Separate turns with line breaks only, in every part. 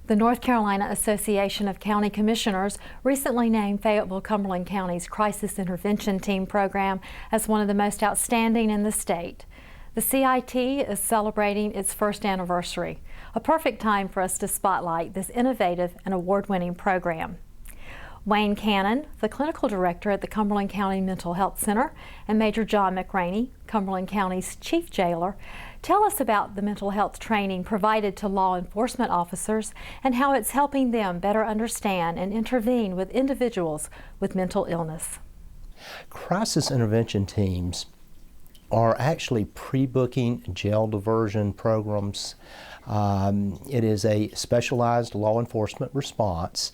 The North Carolina Association of County Commissioners recently named Fayetteville-Cumberland County's Crisis Intervention Team program as one of the most outstanding in the state. The CIT is celebrating its first anniversary, a perfect time for us to spotlight this innovative and award-winning program. Wayne Cannon, the clinical director at the Cumberland County Mental Health Center, and Major John McRaney, Cumberland County's chief jailer, tell us about the mental health training provided to law enforcement officers and how it's helping them better understand and intervene with individuals with mental illness.
Crisis intervention teams are actually pre-booking jail diversion programs. It is a specialized law enforcement response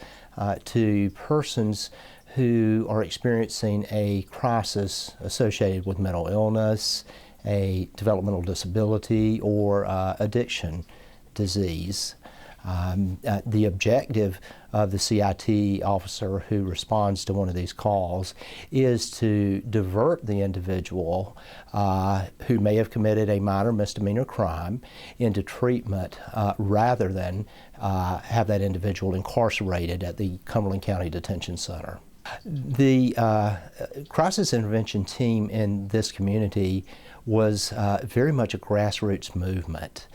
to persons who are experiencing a crisis associated with mental illness, a developmental disability, or addiction disease. The objective of the CIT officer who responds to one of these calls is to divert the individual who may have committed a minor misdemeanor crime into treatment rather than have that individual incarcerated at the Cumberland County Detention Center. The crisis intervention team in this community was very much a grassroots movement.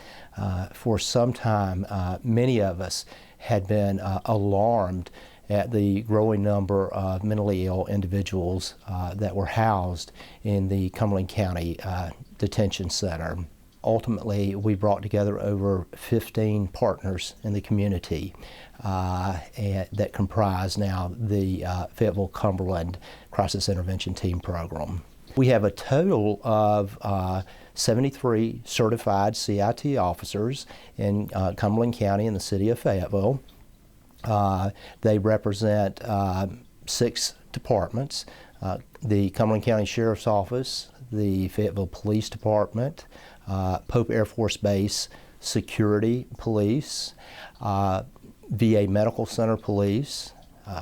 For some time, many of us had been alarmed at the growing number of mentally ill individuals that were housed in the Cumberland County Detention Center. Ultimately, we brought together over 15 partners in the community that comprise now the Fayetteville-Cumberland Crisis Intervention Team program. We have a total of 73 certified CIT officers in Cumberland County and the city of Fayetteville. They represent 6 departments: the Cumberland County Sheriff's Office, the Fayetteville Police Department, Pope Air Force Base Security Police, VA Medical Center Police,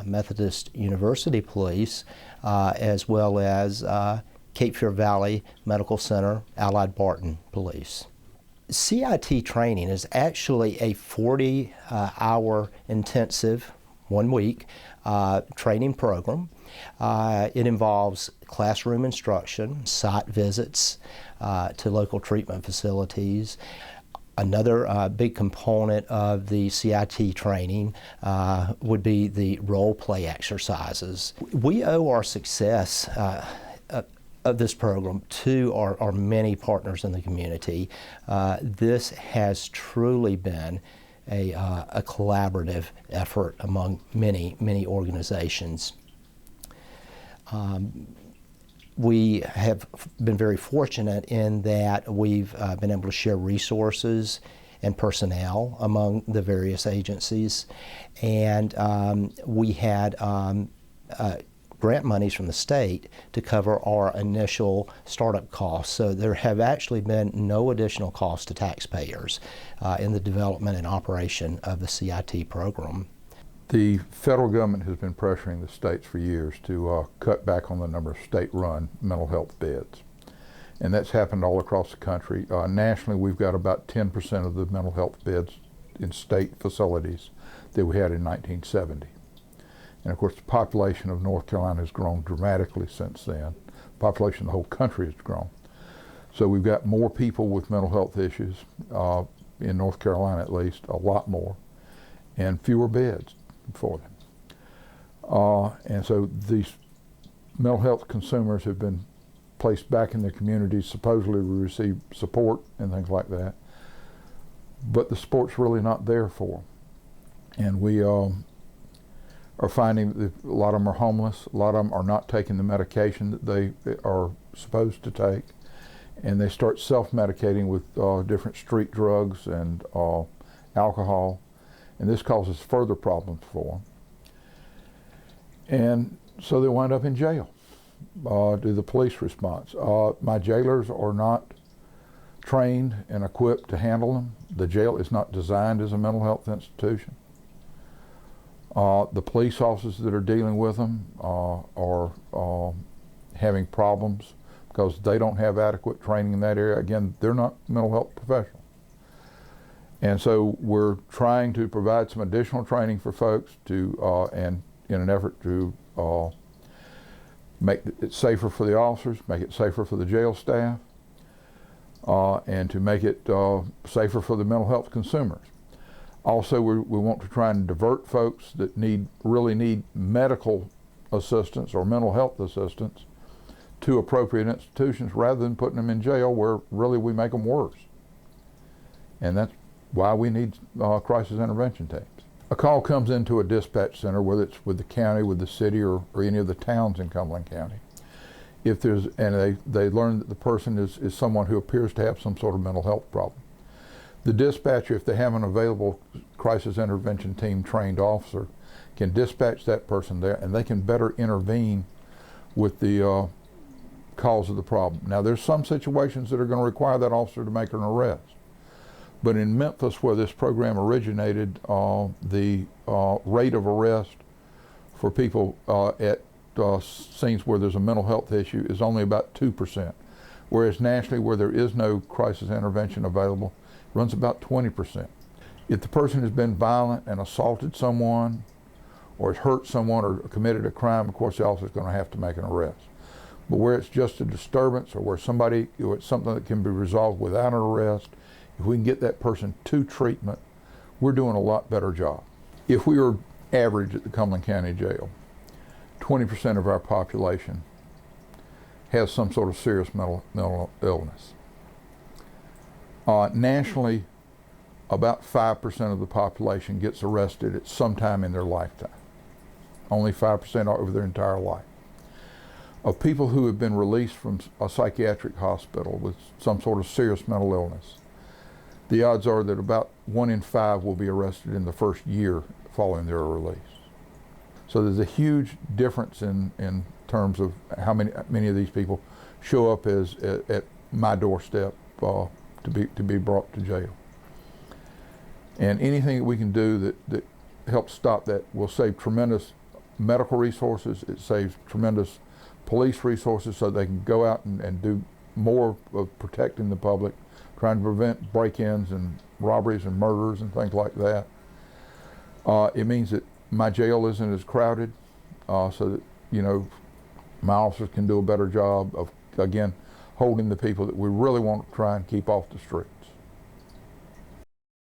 Methodist University Police, as well as Cape Fear Valley Medical Center, Allied Barton Police. CIT training is actually a 40-hour intensive, 1 week, training program. It involves classroom instruction, site visits to local treatment facilities. Another big component of the CIT training would be the role play exercises. We owe our success of this program to our many partners in the community. This has truly been a collaborative effort among many organizations. We have been very fortunate in that we've been able to share resources and personnel among the various agencies, and we had grant monies from the state to cover our initial startup costs. So there have actually been no additional costs to taxpayers in the development and operation of the CIT program.
The federal government has been pressuring the states for years to cut back on the number of state-run mental health beds. And that's happened all across the country. Nationally, we've got about 10% of the mental health beds in state facilities that we had in 1970. And of course, the population of North Carolina has grown dramatically since then. The population of the whole country has grown. So we've got more people with mental health issues, in North Carolina at least, a lot more, and fewer beds for them. And so these mental health consumers have been placed back in their communities, supposedly to receive support and things like that. But the support's really not there for them. And we are finding that a lot of them are homeless, a lot of them are not taking the medication that they are supposed to take, and they start self-medicating with different street drugs and alcohol, and this causes further problems for them. And so they wind up in jail, do the police response. My jailers are not trained and equipped to handle them. The jail is not designed as a mental health institution. The police officers that are dealing with them are having problems because they don't have adequate training in that area. Again, they're not mental health professionals. And so we're trying to provide some additional training for folks to, and in an effort to make it safer for the officers, make it safer for the jail staff, and to make it safer for the mental health consumers. Also, we want to try and divert folks that really need medical assistance or mental health assistance to appropriate institutions rather than putting them in jail where really we make them worse. And that's why we need crisis intervention teams. A call comes into a dispatch center, whether it's with the county, with the city, or any of the towns in Cumberland County. If there's, and they learn that the person is someone who appears to have some sort of mental health problem. The dispatcher, if they have an available crisis intervention team trained officer, can dispatch that person there, and they can better intervene with the cause of the problem. Now, there's some situations that are going to require that officer to make an arrest. But in Memphis, where this program originated, the rate of arrest for people at scenes where there's a mental health issue is only about 2%. Whereas nationally, where there is no crisis intervention available, it runs about 20%. If the person has been violent and assaulted someone, or has hurt someone, or committed a crime, of course the officer is going to have to make an arrest. But where it's just a disturbance, or where it's something that can be resolved without an arrest, if we can get that person to treatment, we're doing a lot better job. If we were average at the Cumberland County Jail, 20% of our population has some sort of serious mental illness. Nationally, about 5% of the population gets arrested at some time in their lifetime. Only 5% over their entire life. Of people who have been released from a psychiatric hospital with some sort of serious mental illness, the odds are that about 1 in 5 will be arrested in the first year following their release. So there's a huge difference in terms of how many of these people show up at my doorstep to be brought to jail. And anything that we can do that helps stop that will save tremendous medical resources. It saves tremendous police resources so they can go out and do more of protecting the public, trying to prevent break-ins and robberies and murders and things like that. It means that my jail isn't as crowded, so that my officers can do a better job of, again, holding the people that we really want to try and keep off the street.